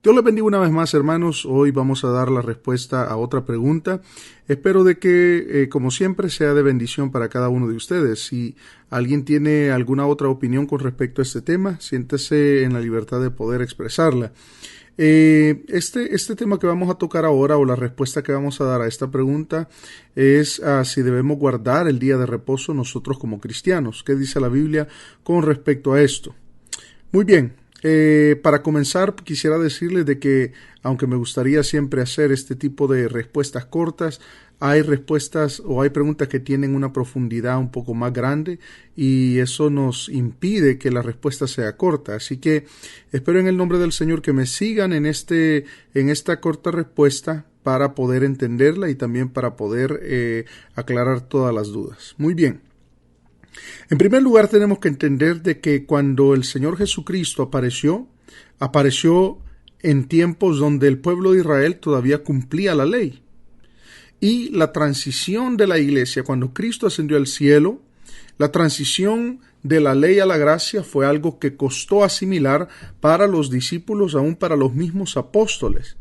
Dios les bendiga una vez más, hermanos. Hoy vamos a dar la respuesta a otra pregunta. Espero de que, como siempre, sea de bendición para cada uno de ustedes. Si alguien tiene alguna otra opinión con respecto a este tema, siéntese en la libertad de poder expresarla. Este tema que vamos a tocar ahora, o la respuesta que vamos a dar a esta pregunta, es si debemos guardar el día de reposo nosotros como cristianos. ¿Qué dice la Biblia con respecto a esto? Muy bien. Para comenzar, quisiera decirles de que, aunque me gustaría siempre hacer este tipo de respuestas cortas, hay respuestas o hay preguntas que tienen una profundidad un poco más grande y eso nos impide que la respuesta sea corta. Así que espero en el nombre del Señor que me sigan en esta corta respuesta para poder entenderla y también para poder aclarar todas las dudas. Muy bien. En primer lugar, tenemos que entender de que cuando el Señor Jesucristo apareció en tiempos donde el pueblo de Israel todavía cumplía la ley. Y la transición de la iglesia, cuando Cristo ascendió al cielo, la transición de la ley a la gracia fue algo que costó asimilar para los discípulos, aún para los mismos apóstoles.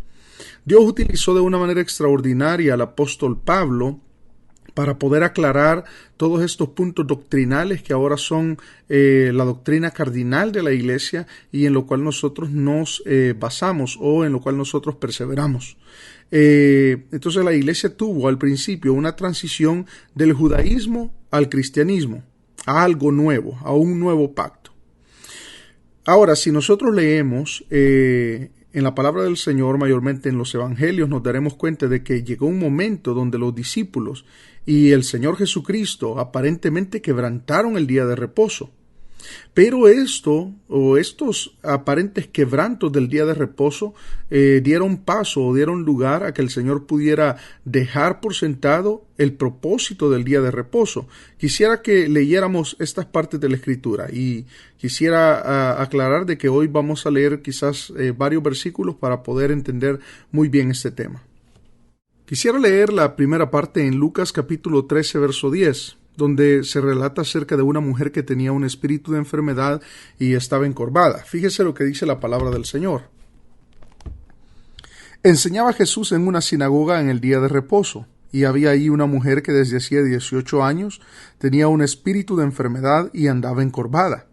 Dios utilizó de una manera extraordinaria al apóstol Pablo para poder aclarar todos estos puntos doctrinales que ahora son la doctrina cardinal de la iglesia y en lo cual nosotros nos basamos o en lo cual nosotros perseveramos. Entonces la iglesia tuvo al principio una transición del judaísmo al cristianismo, a algo nuevo, a un nuevo pacto. Ahora, si nosotros leemos en la palabra del Señor, mayormente en los evangelios, nos daremos cuenta de que llegó un momento donde los discípulos y el Señor Jesucristo aparentemente quebrantaron el día de reposo. Pero estos aparentes quebrantos del día de reposo dieron paso o dieron lugar a que el Señor pudiera dejar por sentado el propósito del día de reposo. Quisiera que leyéramos estas partes de la Escritura y quisiera aclarar de que hoy vamos a leer quizás varios versículos para poder entender muy bien este tema. Quisiera leer la primera parte en Lucas capítulo 13, verso 10. Donde se relata acerca de una mujer que tenía un espíritu de enfermedad y estaba encorvada. Fíjese lo que dice la palabra del Señor. Enseñaba Jesús en una sinagoga en el día de reposo, y había ahí una mujer que desde hacía 18 años tenía un espíritu de enfermedad y andaba encorvada,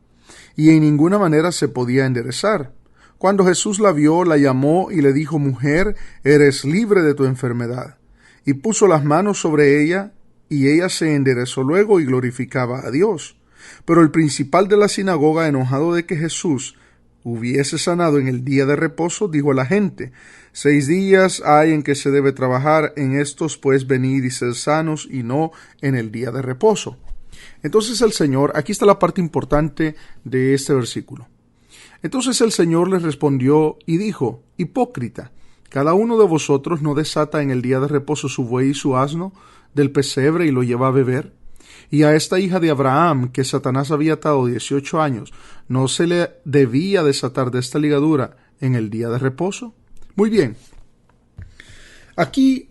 y en ninguna manera se podía enderezar. Cuando Jesús la vio, la llamó y le dijo: «Mujer, eres libre de tu enfermedad». Y puso las manos sobre ella, y ella se enderezó luego y glorificaba a Dios. Pero el principal de la sinagoga, enojado de que Jesús hubiese sanado en el día de reposo, dijo a la gente: 6 días hay en que se debe trabajar, en estos pues venid y sed sanos, y no en el día de reposo. Entonces el Señor, aquí está la parte importante de este versículo. Entonces el Señor les respondió y dijo: «Hipócrita, cada uno de vosotros no desata en el día de reposo su buey y su asno del pesebre y lo lleva a beber. Y a esta hija de Abraham, que Satanás había atado 18 años, ¿no se le debía desatar de esta ligadura en el día de reposo?». Muy bien. Aquí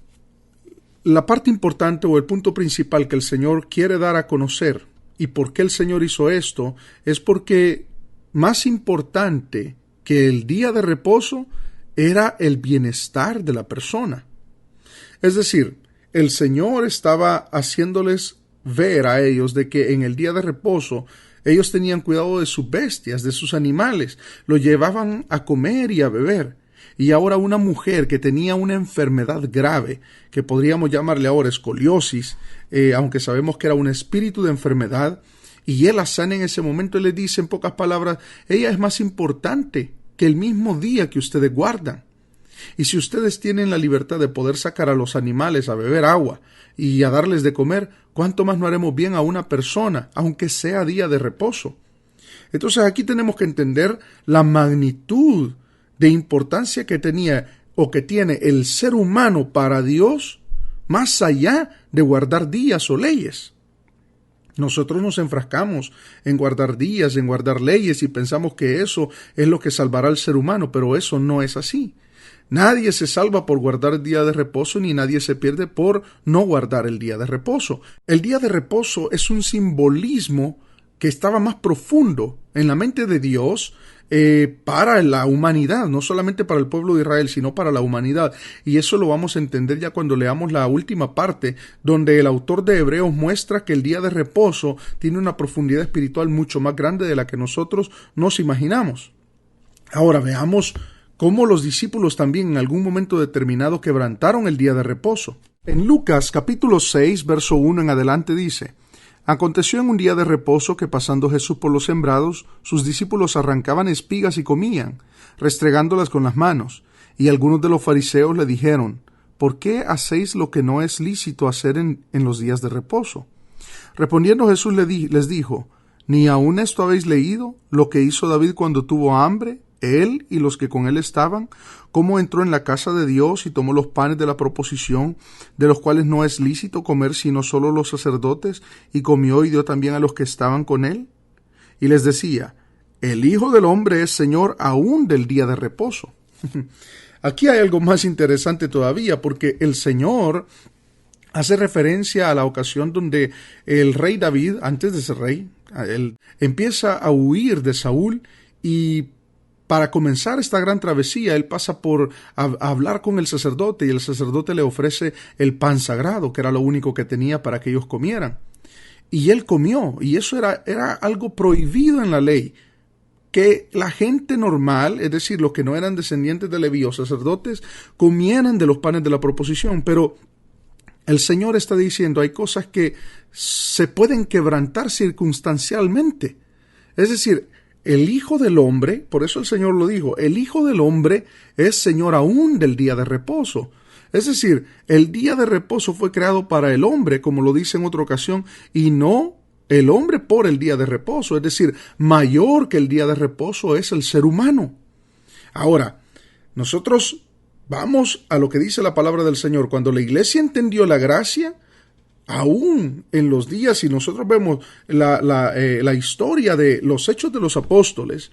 la parte importante o el punto principal que el Señor quiere dar a conocer y por qué el Señor hizo esto es porque más importante que el día de reposo era el bienestar de la persona. Es decir, el Señor estaba haciéndoles ver a ellos de que en el día de reposo ellos tenían cuidado de sus bestias, de sus animales, lo llevaban a comer y a beber. Y ahora una mujer que tenía una enfermedad grave, que podríamos llamarle ahora escoliosis, aunque sabemos que era un espíritu de enfermedad, y él la sana en ese momento, él le dice en pocas palabras: ella es más importante que el mismo día que ustedes guardan. Y si ustedes tienen la libertad de poder sacar a los animales a beber agua y a darles de comer, ¿cuánto más no haremos bien a una persona, aunque sea día de reposo? Entonces aquí tenemos que entender la magnitud de importancia que tenía o que tiene el ser humano para Dios, más allá de guardar días o leyes. Nosotros nos enfrascamos en guardar días, en guardar leyes y pensamos que eso es lo que salvará al ser humano, pero eso no es así. Nadie se salva por guardar el día de reposo, ni nadie se pierde por no guardar el día de reposo. El día de reposo es un simbolismo que estaba más profundo en la mente de Dios para la humanidad, no solamente para el pueblo de Israel, sino para la humanidad. Y eso lo vamos a entender ya cuando leamos la última parte, donde el autor de Hebreos muestra que el día de reposo tiene una profundidad espiritual mucho más grande de la que nosotros nos imaginamos. Ahora veamos cómo los discípulos también en algún momento determinado quebrantaron el día de reposo. En Lucas capítulo 6, verso 1 en adelante dice: Aconteció en un día de reposo que pasando Jesús por los sembrados, sus discípulos arrancaban espigas y comían, restregándolas con las manos. Y algunos de los fariseos le dijeron: ¿Por qué hacéis lo que no es lícito hacer en los días de reposo? Respondiendo Jesús les dijo: ¿Ni aun esto habéis leído, lo que hizo David cuando tuvo hambre, él y los que con él estaban, cómo entró en la casa de Dios y tomó los panes de la proposición, de los cuales no es lícito comer sino solo los sacerdotes, y comió y dio también a los que estaban con él? Y les decía: el Hijo del Hombre es Señor aún del día de reposo. Aquí hay algo más interesante todavía, porque el Señor hace referencia a la ocasión donde el rey David, antes de ser rey, él empieza a huir de Saúl, y para comenzar esta gran travesía, él pasa por a hablar con el sacerdote, y el sacerdote le ofrece el pan sagrado, que era lo único que tenía para que ellos comieran. Y él comió, y eso era algo prohibido en la ley, que la gente normal, es decir, los que no eran descendientes de Leví o sacerdotes, comieran de los panes de la proposición. Pero el Señor está diciendo, hay cosas que se pueden quebrantar circunstancialmente. Es decir, el Hijo del Hombre, por eso el Señor lo dijo, el Hijo del Hombre es Señor aún del día de reposo. Es decir, el día de reposo fue creado para el hombre, como lo dice en otra ocasión, y no el hombre por el día de reposo. Es decir, mayor que el día de reposo es el ser humano. Ahora, nosotros vamos a lo que dice la palabra del Señor. Cuando la iglesia entendió la gracia, aún en los días, si nosotros vemos la historia de los hechos de los apóstoles,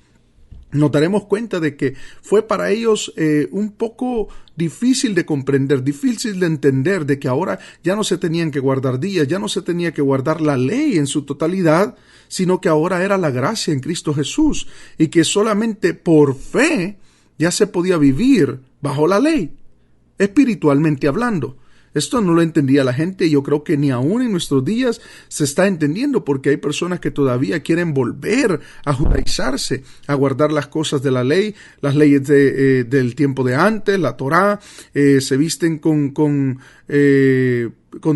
nos daremos cuenta de que fue para ellos un poco difícil de comprender, difícil de entender, de que ahora ya no se tenían que guardar días, ya no se tenía que guardar la ley en su totalidad, sino que ahora era la gracia en Cristo Jesús, y que solamente por fe ya se podía vivir bajo la ley, espiritualmente hablando. Esto no lo entendía la gente, y yo creo que ni aún en nuestros días se está entendiendo, porque hay personas que todavía quieren volver a judaizarse, a guardar las cosas de la ley, las leyes del tiempo de antes, la Torá, se visten con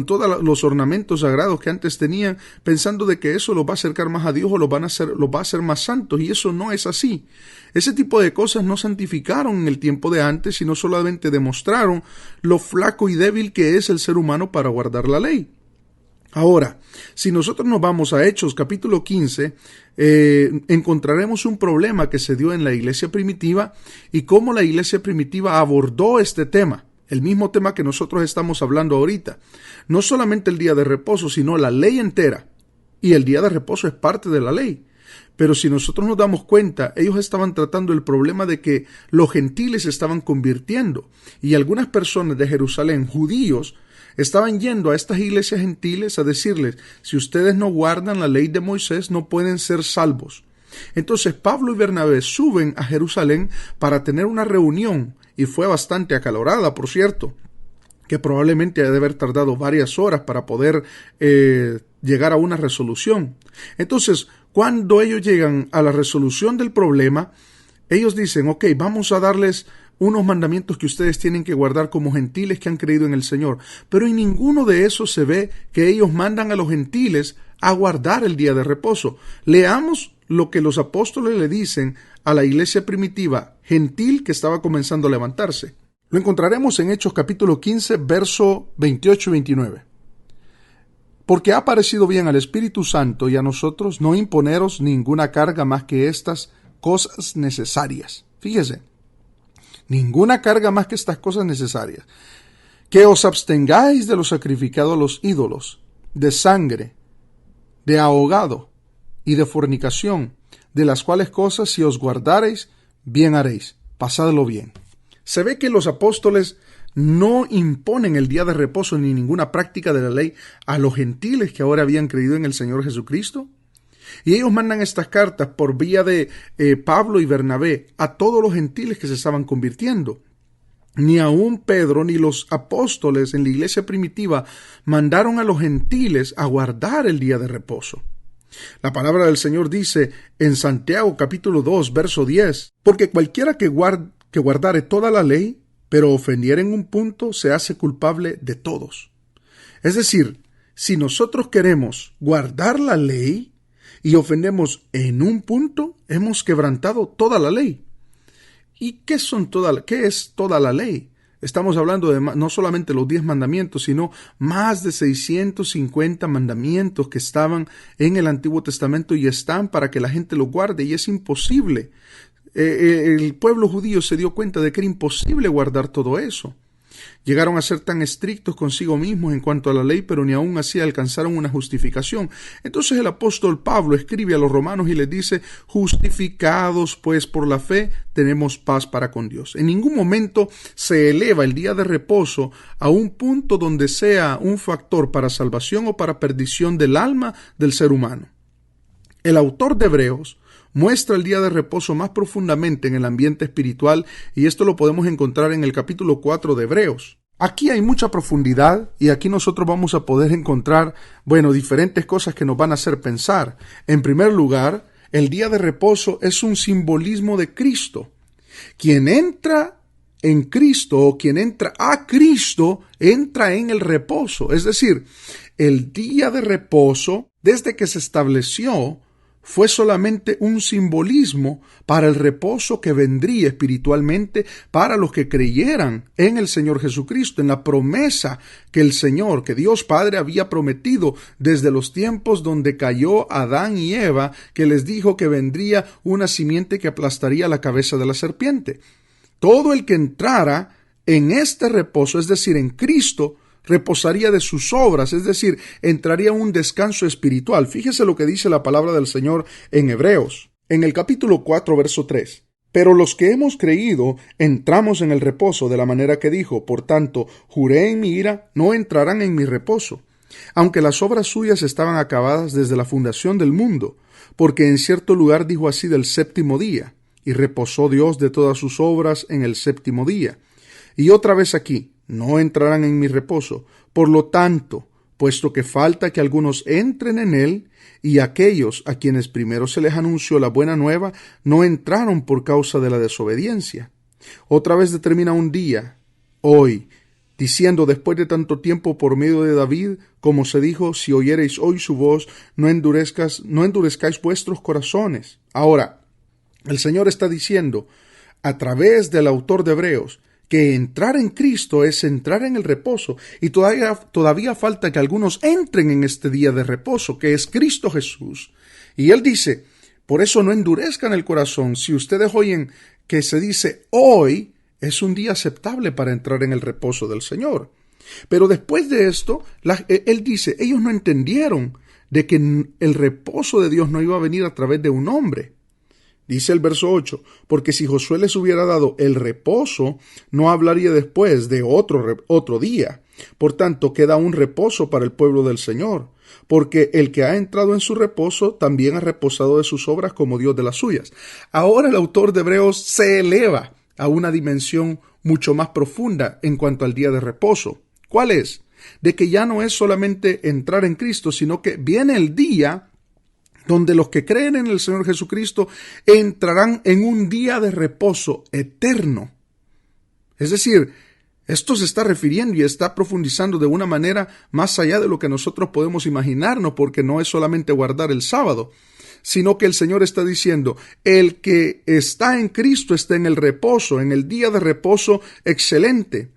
todos los ornamentos sagrados que antes tenían, pensando de que eso los va a acercar más a Dios o los va a hacer más santos, y eso no es así. Ese tipo de cosas no santificaron en el tiempo de antes, sino solamente demostraron lo flaco y débil que es el ser humano para guardar la ley. Ahora, si nosotros nos vamos a Hechos capítulo 15, encontraremos un problema que se dio en la iglesia primitiva y cómo la iglesia primitiva abordó este tema. El mismo tema que nosotros estamos hablando ahorita. No solamente el día de reposo, sino la ley entera. Y el día de reposo es parte de la ley. Pero si nosotros nos damos cuenta, ellos estaban tratando el problema de que los gentiles se estaban convirtiendo. Y algunas personas de Jerusalén, judíos, estaban yendo a estas iglesias gentiles a decirles: si ustedes no guardan la ley de Moisés, no pueden ser salvos. Entonces Pablo y Bernabé suben a Jerusalén para tener una reunión, y fue bastante acalorada, por cierto, que probablemente ha de haber tardado varias horas para poder llegar a una resolución. Entonces, cuando ellos llegan a la resolución del problema, ellos dicen: ok, vamos a darles unos mandamientos que ustedes tienen que guardar como gentiles que han creído en el Señor. Pero en ninguno de esos se ve que ellos mandan a los gentiles a guardar el día de reposo. Leamos lo que los apóstoles le dicen a la iglesia primitiva gentil que estaba comenzando a levantarse. Lo encontraremos en Hechos capítulo 15, verso 28 y 29. Porque ha parecido bien al Espíritu Santo y a nosotros no imponeros ninguna carga más que estas cosas necesarias. Fíjese, ninguna carga más que estas cosas necesarias. Que os abstengáis de lo sacrificado a los ídolos, de sangre, de ahogado y de fornicación, de las cuales cosas si os guardareis, bien haréis. Pasadlo bien. Se ve que los apóstoles no imponen el día de reposo ni ninguna práctica de la ley a los gentiles que ahora habían creído en el Señor Jesucristo. Y ellos mandan estas cartas por vía de Pablo y Bernabé a todos los gentiles que se estaban convirtiendo. Ni aun Pedro ni los apóstoles en la iglesia primitiva mandaron a los gentiles a guardar el día de reposo. La palabra del Señor dice en Santiago capítulo 2, verso 10, porque cualquiera que guardare toda la ley, pero ofendiere en un punto, se hace culpable de todos. Es decir, si nosotros queremos guardar la ley y ofendemos en un punto, hemos quebrantado toda la ley. ¿Y qué es toda la ley? Estamos hablando de no solamente los 10 mandamientos, sino más de 650 mandamientos que estaban en el Antiguo Testamento y están para que la gente los guarde, y es imposible. El pueblo judío se dio cuenta de que era imposible guardar todo eso. Llegaron a ser tan estrictos consigo mismos en cuanto a la ley, pero ni aun así alcanzaron una justificación. Entonces el apóstol Pablo escribe a los romanos y les dice: justificados pues por la fe, tenemos paz para con Dios. En ningún momento se eleva el día de reposo a un punto donde sea un factor para salvación o para perdición del alma del ser humano. El autor de Hebreos muestra el día de reposo más profundamente en el ambiente espiritual, y esto lo podemos encontrar en el capítulo 4 de Hebreos. Aquí hay mucha profundidad y aquí nosotros vamos a poder encontrar, diferentes cosas que nos van a hacer pensar. En primer lugar, el día de reposo es un simbolismo de Cristo. Quien entra en Cristo o quien entra a Cristo entra en el reposo. Es decir, el día de reposo, desde que se estableció, fue solamente un simbolismo para el reposo que vendría espiritualmente para los que creyeran en el Señor Jesucristo, en la promesa que el Señor, que Dios Padre había prometido desde los tiempos donde cayó Adán y Eva, que les dijo que vendría una simiente que aplastaría la cabeza de la serpiente. Todo el que entrara en este reposo, es decir, en Cristo, reposaría de sus obras, es decir, entraría en un descanso espiritual. Fíjese lo que dice la palabra del Señor en Hebreos, en el capítulo 4, verso 3. Pero los que hemos creído entramos en el reposo de la manera que dijo: por tanto, juré en mi ira, no entrarán en mi reposo, aunque las obras suyas estaban acabadas desde la fundación del mundo, porque en cierto lugar dijo así del séptimo día, y reposó Dios de todas sus obras en el séptimo día. Y otra vez aquí: no entrarán en mi reposo. Por lo tanto, puesto que falta que algunos entren en él, y aquellos a quienes primero se les anunció la buena nueva no entraron por causa de la desobediencia. Otra vez determina un día, hoy, diciendo después de tanto tiempo por medio de David, como se dijo: si oyereis hoy su voz, no endurezcáis vuestros corazones. Ahora, el Señor está diciendo, a través del autor de Hebreos, que entrar en Cristo es entrar en el reposo, y todavía falta que algunos entren en este día de reposo, que es Cristo Jesús. Y Él dice: por eso no endurezcan el corazón. Si ustedes oyen que se dice hoy, es un día aceptable para entrar en el reposo del Señor. Pero después de esto, Él dice: ellos no entendieron de que el reposo de Dios no iba a venir a través de un hombre. Dice el verso 8, porque si Josué les hubiera dado el reposo, no hablaría después de otro día. Por tanto, queda un reposo para el pueblo del Señor, porque el que ha entrado en su reposo también ha reposado de sus obras como Dios de las suyas. Ahora el autor de Hebreos se eleva a una dimensión mucho más profunda en cuanto al día de reposo. ¿Cuál es? De que ya no es solamente entrar en Cristo, sino que viene el día donde los que creen en el Señor Jesucristo entrarán en un día de reposo eterno. Es decir, esto se está refiriendo y está profundizando de una manera más allá de lo que nosotros podemos imaginarnos, porque no es solamente guardar el sábado, sino que el Señor está diciendo: el que está en Cristo está en el reposo, en el día de reposo excelente,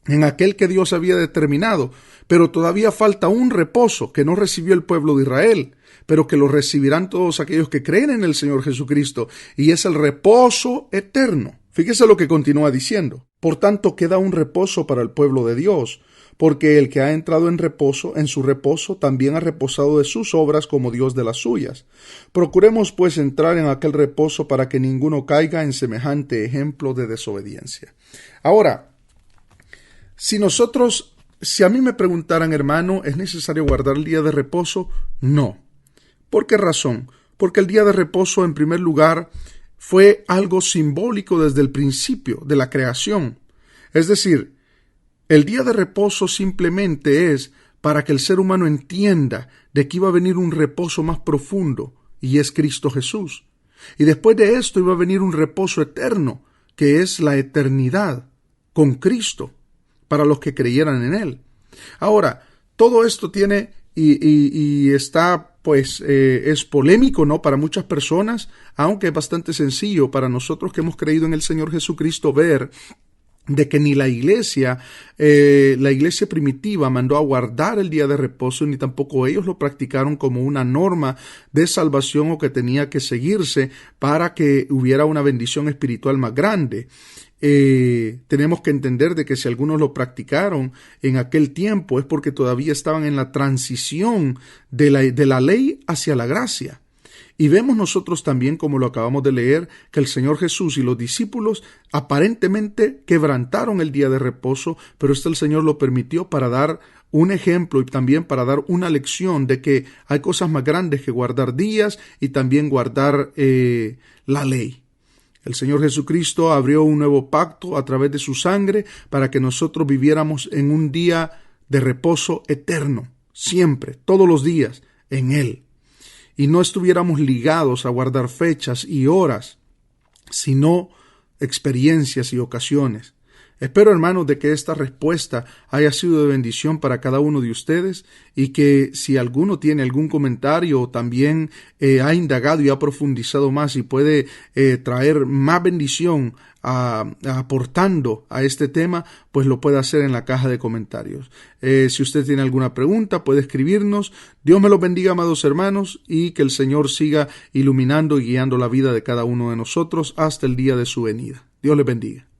en aquel que Dios había determinado. Pero todavía falta un reposo que no recibió el pueblo de Israel, pero que lo recibirán todos aquellos que creen en el Señor Jesucristo, y es el reposo eterno. Fíjese lo que continúa diciendo: por tanto queda un reposo para el pueblo de Dios, porque el que ha entrado en su reposo también ha reposado de sus obras como Dios de las suyas. Procuremos pues entrar en aquel reposo para que ninguno caiga en semejante ejemplo de desobediencia. Ahora, si a mí me preguntaran: hermano, ¿es necesario guardar el día de reposo? No. ¿Por qué razón? Porque el día de reposo, en primer lugar, fue algo simbólico desde el principio de la creación. Es decir, el día de reposo simplemente es para que el ser humano entienda de que iba a venir un reposo más profundo, y es Cristo Jesús. Y después de esto iba a venir un reposo eterno, que es la eternidad con Cristo, para los que creyeran en Él. Ahora, todo esto tiene y está, pues, es polémico, ¿no? Para muchas personas, aunque es bastante sencillo para nosotros que hemos creído en el Señor Jesucristo ver de que ni la iglesia primitiva mandó a guardar el día de reposo, ni tampoco ellos lo practicaron como una norma de salvación o que tenía que seguirse para que hubiera una bendición espiritual más grande. Tenemos que entender de que si algunos lo practicaron en aquel tiempo es porque todavía estaban en la transición de la ley hacia la gracia. Y vemos nosotros también, como lo acabamos de leer, que el Señor Jesús y los discípulos aparentemente quebrantaron el día de reposo, pero el Señor lo permitió para dar un ejemplo y también para dar una lección de que hay cosas más grandes que guardar días y también guardar la ley. El Señor Jesucristo abrió un nuevo pacto a través de su sangre para que nosotros viviéramos en un día de reposo eterno, siempre, todos los días, en Él. Y no estuviéramos ligados a guardar fechas y horas, sino experiencias y ocasiones. Espero, hermanos, de que esta respuesta haya sido de bendición para cada uno de ustedes y que si alguno tiene algún comentario o también ha indagado y ha profundizado más y puede traer más bendición aportando a este tema, pues lo puede hacer en la caja de comentarios. Si usted tiene alguna pregunta, puede escribirnos. Dios me los bendiga, amados hermanos, y que el Señor siga iluminando y guiando la vida de cada uno de nosotros hasta el día de su venida. Dios les bendiga.